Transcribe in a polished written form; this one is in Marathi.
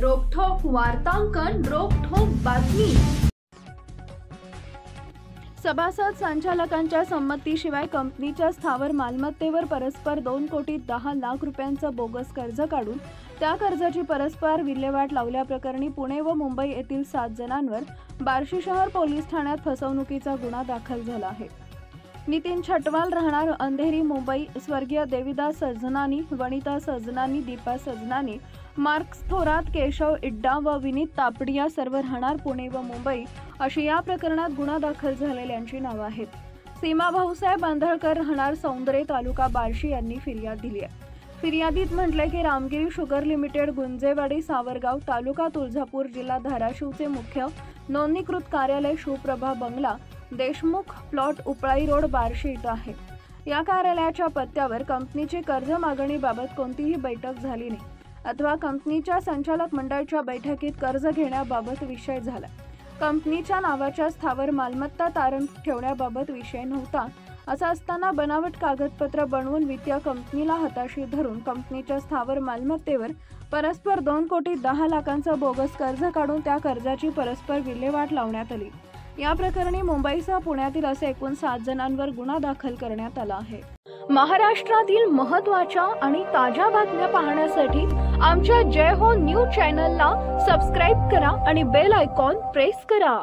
रोखठोक वार्तांकन, रोखठोक बातमी। सभासद संचालकांच्या संमतीशिवाय कंपनीच्या स्थावर मालमत्तेवर परस्पर 2,10,00,000 रुपयांचं बोगस कर्ज काढून त्या कर्जाची परस्पर विल्हेवाट लावल्याप्रकरणी पुणे व मुंबई येथील 7 जणांवर बार्शी शहर पोलीस ठाण्यात फसवणुकीचा गुन्हा दाखल झाला आहे। नितीन छटवाल, राहणार अंधेरी, मुंबई, स्वर्गीय देविदास सजनानी, वनिता सजनानी, दीपा सजनानी, मार्क्स थोरात, केशव इड्डा व विनीत तापडिया सर्व राहणार पुणे व मुंबई अशी या प्रकरणात गुन्हा दाखल झालेल्यांची नावे आहेत। सीमा भाऊसाहेब आंधळकर, राहणार सौंदरे, तालुका बार्शी यांनी फिर्याद दिली आहे। फिर्यादीत म्हटले की रामगिरी शुगर लिमिटेड, गुंजेवाडी, सावरगाव, तालुका तुळजापूर, जिल्हा धाराशिवचे मुख्य नोंदणीकृत कार्यालय शिवप्रभा बंगला, देशमुख प्लॉट, उपळाई रोड, बार्शी इथं आहे। या कार्यालयाच्या पत्त्यावर कंपनीची कर्ज मागणीबाबत कोणतीही बैठक झाली नाही अथवा कंपनीच्या संचालक मंडळाच्या बैठकीत कर्ज घेण्याबाबत विषय झाला। कंपनीच्या नावाच्या स्थावर मालमत्ता तारण ठेवण्याबाबत विषय नव्हता। असं असताना बनावट कागदपत्र बनवून वित्तीय कंपनीला हाताशी धरून कंपनीच्या स्थावर मालमत्तेवर परस्पर 2,10,00,000चं बोगस कर्ज काढून त्या कर्जाची परस्पर विल्हेवाट लावण्यात आली। या प्रकरणी मुंबईसह पुण्यातील असे एकूण 7 जणांवर गुन्हा दाखल करण्यात आला आहे। महाराष्ट्रातील महत्त्वाच्या आणि ताज्या बातम्या पाहण्यासाठी आमच्या जय हो न्यूज चॅनलला सबस्क्राइब करा आणि बेल आयकॉन प्रेस करा।